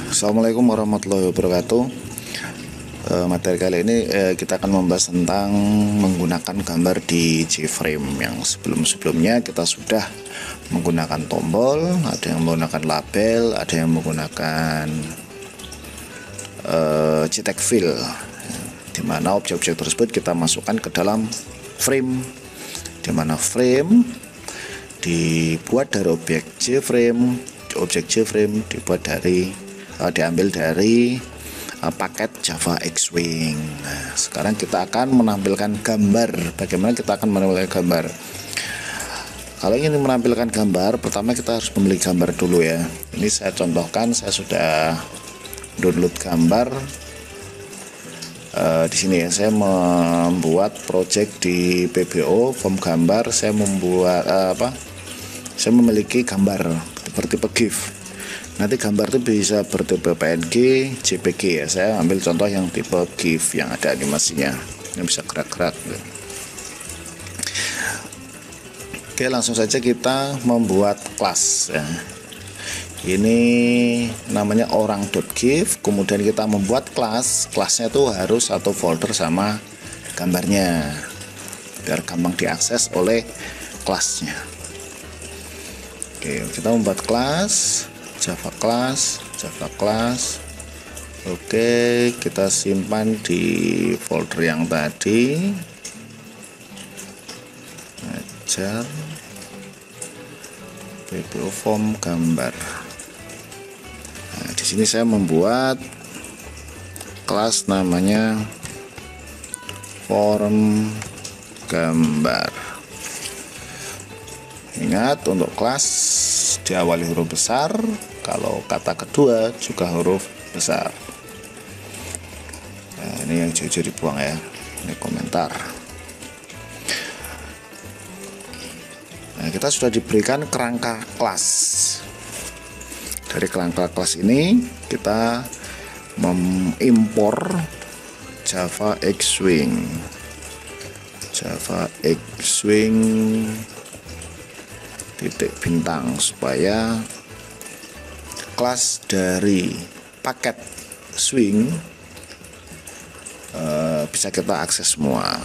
Assalamualaikum warahmatullahi wabarakatuh. Materi kali ini kita akan membahas tentang menggunakan gambar di J-frame. Yang sebelum-sebelumnya kita sudah menggunakan tombol, ada yang menggunakan label, ada yang menggunakan JTAG fill, di mana objek-objek tersebut kita masukkan ke dalam frame, di mana frame dibuat dari objek J-frame. Objek J-frame diambil dari paket Java X-Wing. Nah, sekarang kita akan menampilkan gambar. Bagaimana kita akan menampilkan gambar? Kalau ingin menampilkan gambar, pertama kita harus memiliki gambar dulu ya. Ini saya contohkan, saya sudah download gambar. Di sini ya, saya membuat project di PBO form gambar. Saya membuat saya memiliki gambar bertipe GIF. Nanti gambar itu bisa bertipe PNG, JPG ya. Saya ambil contoh yang tipe GIF yang ada animasinya, yang bisa gerak-gerak. Oke, langsung saja kita membuat kelas ya. Ini namanya orang.gif. Kemudian kita membuat kelasnya itu harus satu folder sama gambarnya, biar gampang diakses oleh kelasnya. Oke, kita membuat kelas Java class. Oke, kita simpan di folder yang tadi. Ajar PBO form gambar. Nah, di sini saya membuat kelas namanya form gambar. Ingat, untuk kelas diawali huruf besar, kalau kata kedua juga huruf besar. Nah, ini yang jujur dibuang ya, ini komentar. Nah, kita sudah diberikan kerangka kelas. Dari kerangka kelas ini kita mengimpor Java X-Wing. Titik bintang, supaya kelas dari paket swing bisa kita akses semua.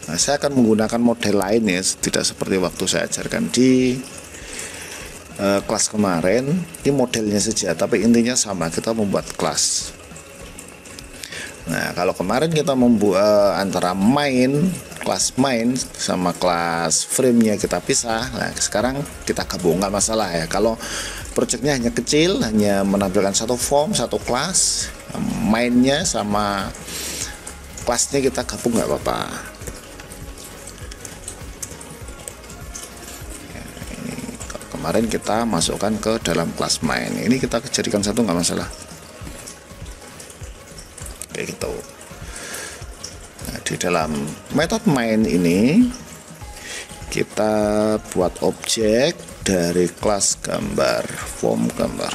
Nah, saya akan menggunakan model lain ya, tidak seperti waktu saya ajarkan di kelas kemarin. Ini modelnya saja, tapi intinya sama, kita membuat kelas. Nah, kalau kemarin kita membuat antara kelas main sama kelas frame-nya kita pisah. Nah, sekarang kita gabung, nggak masalah ya. Kalau projectnya hanya kecil, hanya menampilkan satu form, satu kelas, mainnya sama kelasnya kita gabung, nggak apa-apa. Ya, ini kemarin kita masukkan ke dalam kelas main, ini kita jadikan satu, nggak masalah. Kayak gitu. Nah, di dalam metode main ini kita buat objek dari kelas gambar, form gambar.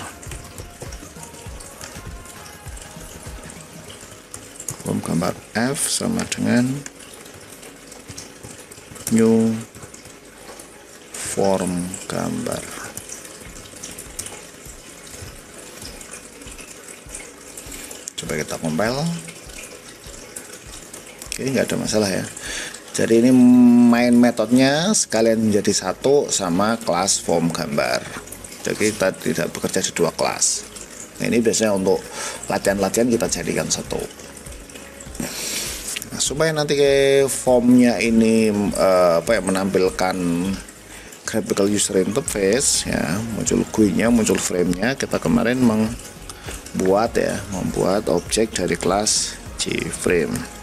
Form gambar F sama dengan new form gambar. Coba kita compile. Oke, nggak ada masalah ya. Jadi ini main metodenya sekalian menjadi satu sama kelas form gambar. Jadi kita tidak bekerja di dua kelas. Nah, ini biasanya untuk latihan-latihan kita jadikan satu. Nah, supaya nanti formnya ini menampilkan graphical user interface ya, muncul GUI-nya, muncul frame-nya. Kita kemarin membuat objek dari kelas J-frame.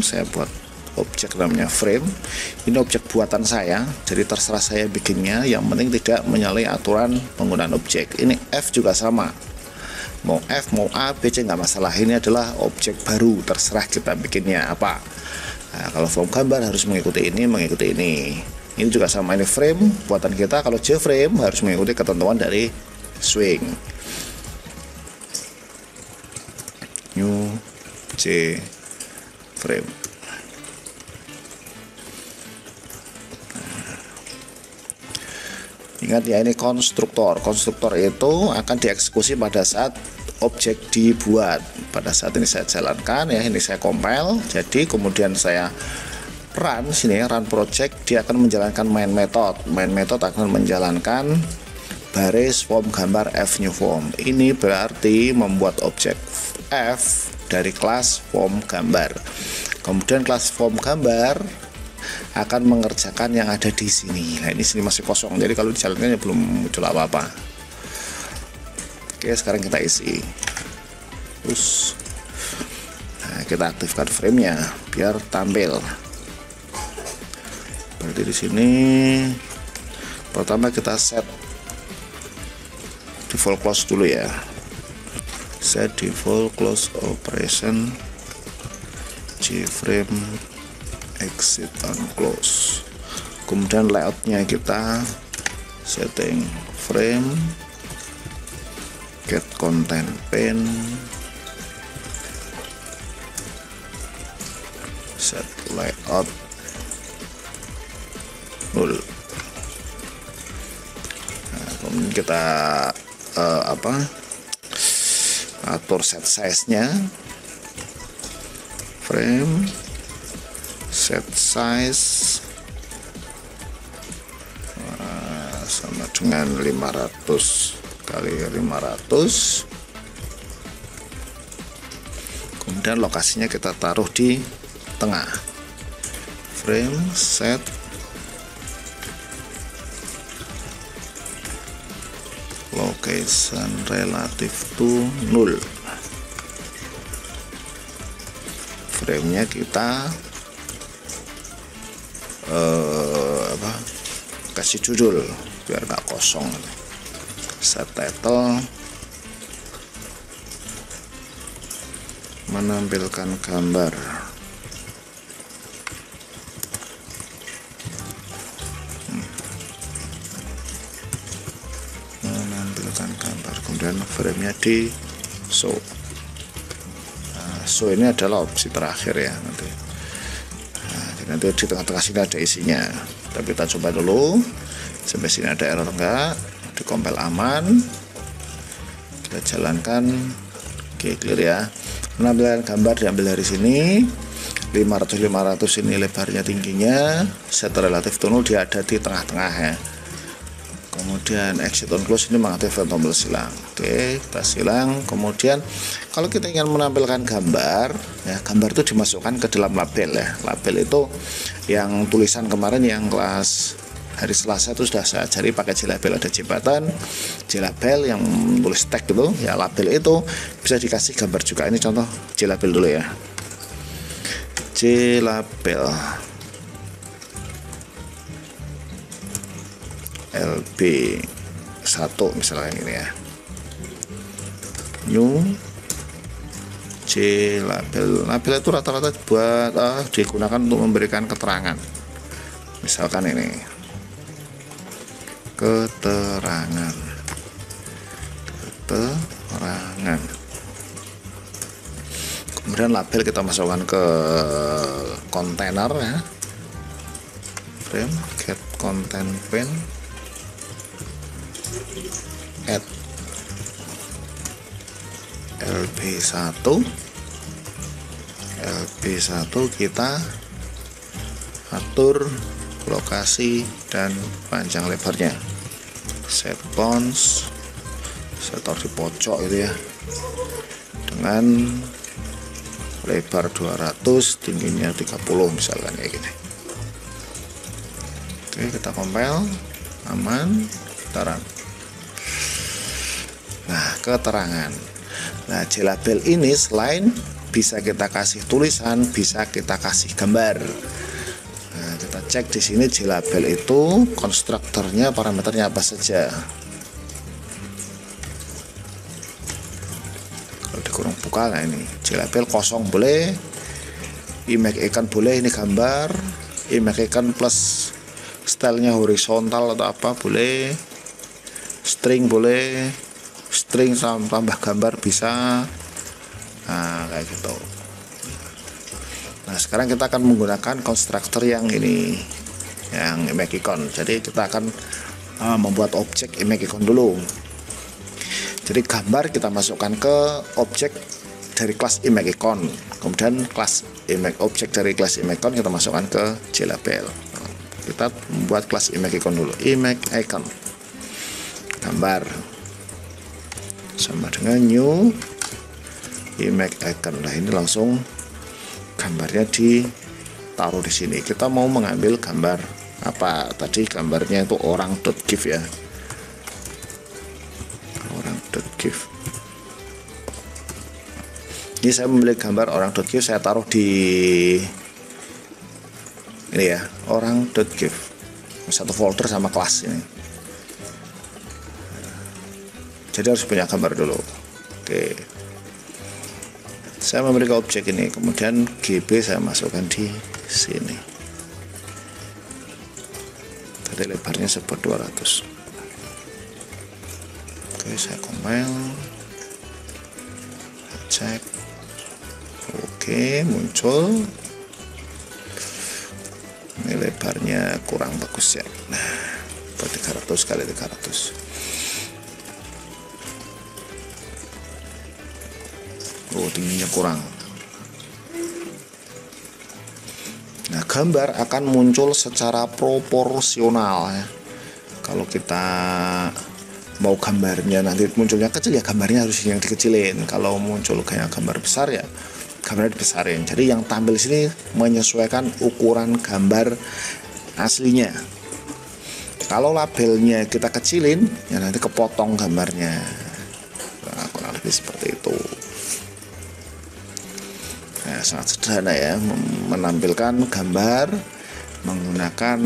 Saya buat objek namanya frame. Ini objek buatan saya, jadi terserah saya bikinnya, yang penting tidak menyalahi aturan penggunaan objek. Ini F juga sama, mau F mau A B C nggak masalah. Ini adalah objek baru, terserah kita bikinnya apa. Nah, kalau form gambar harus mengikuti ini. Ini juga sama, ini frame buatan kita. Kalau J-frame harus mengikuti ketentuan dari swing. New J frame. Ingat ya, ini konstruktor. Konstruktor itu akan dieksekusi pada saat objek dibuat. Pada saat ini saya jalankan ya, ini saya compile. Jadi kemudian saya run sini, run project, dia akan menjalankan main method. Main method akan menjalankan baris form gambar F new form. Ini berarti membuat objek F dari kelas form gambar. Kemudian kelas form gambar akan mengerjakan yang ada di sini. Nah, ini sini masih kosong, jadi kalau dijalankan ya belum muncul apa-apa. Oke, sekarang kita isi. Terus nah, kita aktifkan framenya biar tampil. Berarti di sini pertama kita set default close dulu ya. Set default close operation G-frame exit on close. Kemudian layoutnya kita setting frame, get content pane, set layout 0. Nah, kemudian kita atur set size nya, frame set size sama dengan 500 kali 500. Kemudian lokasinya kita taruh di tengah. Frame set location relative to 0. Framenya kita kasih judul biar nggak kosong. Set title menampilkan gambar. Menampilkan gambar. Kemudian framenya di show. Nah, show ini adalah opsi terakhir ya nanti. Nanti di tengah-tengah sini ada isinya, tapi kita coba dulu sampai sini ada error enggak, di compile aman, kita jalankan. Oke, clear ya. Penampilan gambar diambil dari sini 500 ini lebarnya, tingginya, set relatif to 0, dia ada di tengah-tengah ya. Kemudian exit on close ini mengaktifkan tombol silang. Oke, kita silang. Kemudian kalau kita ingin menampilkan gambar ya, gambar itu dimasukkan ke dalam label ya. Label itu yang tulisan kemarin yang kelas hari Selasa itu sudah saya ajari pakai JLabel. Ada jembatan JLabel yang tulis tag gitu ya, label itu bisa dikasih gambar juga. Ini contoh JLabel dulu ya. JLabel LB1 misalnya ini ya, new JLabel. Label itu rata-rata buat digunakan untuk memberikan keterangan. Misalkan ini keterangan. Kemudian label kita masukkan ke kontainer ya. Frame get content pane, add LB1 kita atur lokasi dan panjang lebarnya. Set fonts, saya taruh di pojok itu ya, dengan lebar 200, tingginya 30 misalkan kayak gini. Oke, kita compile aman, kita run. Nah, keterangan. Nah, JLabel ini selain bisa kita kasih tulisan, bisa kita kasih gambar. Nah, kita cek di sini JLabel itu konstruktornya, parameternya apa saja. Kalau dikurung buka, nah ini JLabel kosong boleh, image icon boleh, ini gambar, image icon plus stylenya horizontal atau apa boleh, string boleh, string tambah gambar bisa. Nah, kayak gitu. Nah, sekarang kita akan menggunakan konstruktor yang ini, yang image icon. Jadi kita akan membuat objek image icon dulu. Jadi gambar kita masukkan ke objek dari kelas image icon, kemudian objek dari kelas image icon kita masukkan ke JLabel. Kita membuat kelas image icon dulu, image icon gambar sama dengan new image icon. Nah ini langsung gambarnya ditaruh di sini. Kita mau mengambil gambar apa tadi, gambarnya itu orang.gif ya, orang.gif. Ini saya memilih gambar orang.gif, saya taruh di ini ya, orang.gif, satu folder sama kelas ini. Jadi harus punya gambar dulu. Oke, saya memiliki objek ini, kemudian GB saya masukkan di sini. Tadi lebarnya sebut 200. Oke, saya compile, cek. Oke, muncul. Ini lebarnya kurang bagus ya. Nah, 300 kali 300. Oh, tingginya kurang. Nah, gambar akan muncul secara proporsional ya. Kalau kita mau gambarnya nanti munculnya kecil ya, gambarnya harus yang dikecilin. Kalau muncul kayak gambar besar ya, gambarnya dibesarin. Jadi yang tampil sini menyesuaikan ukuran gambar aslinya. Kalau labelnya kita kecilin, ya nanti kepotong gambarnya. Nah, kurang lebih seperti itu. Nah, sangat sederhana ya, menampilkan gambar menggunakan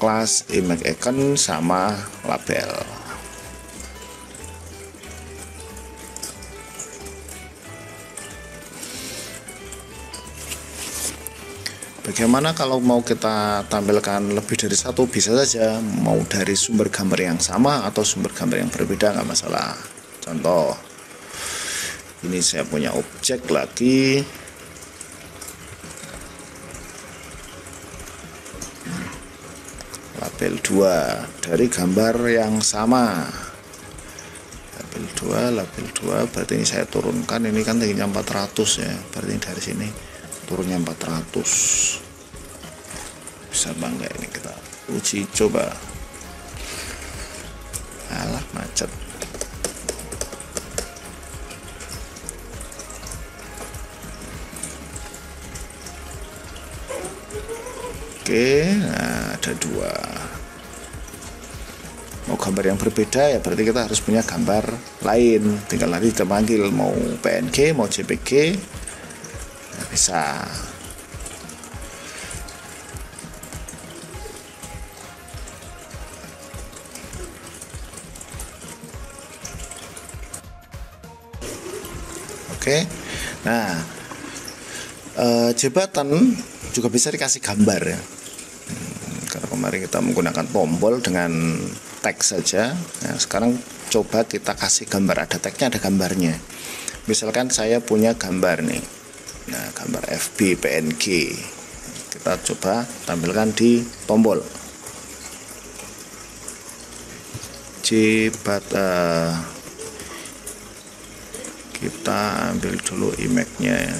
kelas image icon sama label. Bagaimana kalau mau kita tampilkan lebih dari satu? Bisa saja, mau dari sumber gambar yang sama atau sumber gambar yang berbeda, nggak masalah. Contoh, ini saya punya objek lagi, label 2 dari gambar yang sama, label 2 berarti ini saya turunkan, ini kan tingginya 400 ya, berarti dari sini turunnya 400. Bisa bangga ini, kita uji coba. Alah, macet. Oke, nah ada 2. Mau gambar yang berbeda ya berarti kita harus punya gambar lain. Tinggal nanti kita panggil mau PNG, mau JPG, nah, bisa. Oke, nah jembatan juga bisa dikasih gambar ya. Karena kemarin kita menggunakan tombol dengan teks saja. Nah, sekarang coba kita kasih gambar, ada teksnya, ada gambarnya. Misalkan saya punya gambar nih, nah gambar FB PNG, kita coba tampilkan di tombol jembatan. Kita ambil dulu image-nya ya.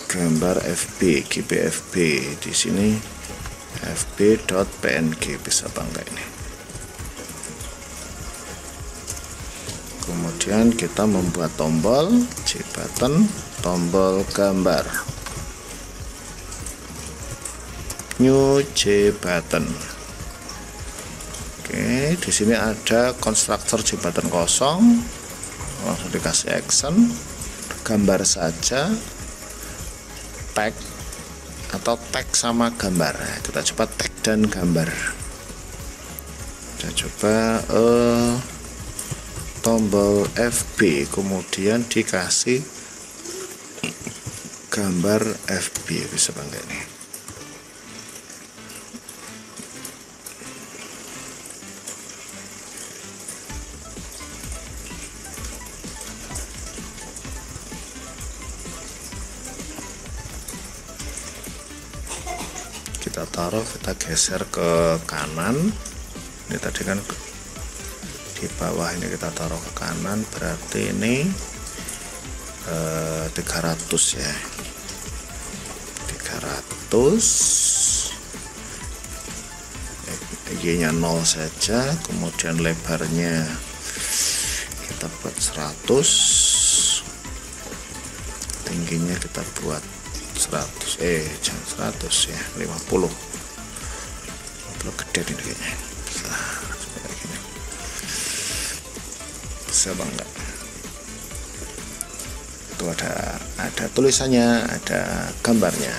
Gambar FB, GBFB di sini fb.png, bisa bangga ini. Kemudian kita membuat tombol jembatan, tombol gambar, new jembatan. Oke, di sini ada konstruktor jembatan kosong, langsung dikasih action, gambar saja, tag atau tag sama gambar. Kita coba tag dan gambar. Kita coba tombol FB, kemudian dikasih gambar FB, bisa bangga ini. kita taruh, kita geser ke kanan. Ini tadi kan di bawah, ini kita taruh ke kanan, berarti ini 300 ya, 300. Y nya 0 saja, kemudian lebarnya kita buat 100, tingginya kita buat 100, jangan 100 ya, 50. Terlalu gede ini kayaknya. Seperti gini. Bisa apa enggak? Itu ada tulisannya, ada gambarnya.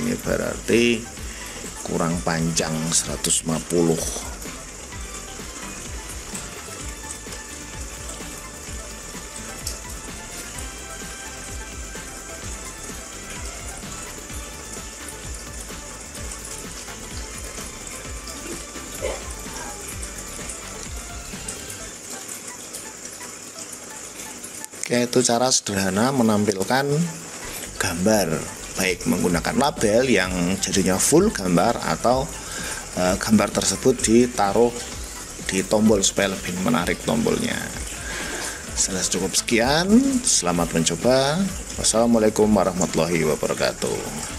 Ini berarti kurang panjang 150. Oke, itu cara sederhana menampilkan gambar, baik menggunakan label yang jadinya full gambar atau gambar tersebut ditaruh di tombol supaya lebih menarik tombolnya. Sudah cukup sekian, selamat mencoba. Wassalamualaikum warahmatullahi wabarakatuh.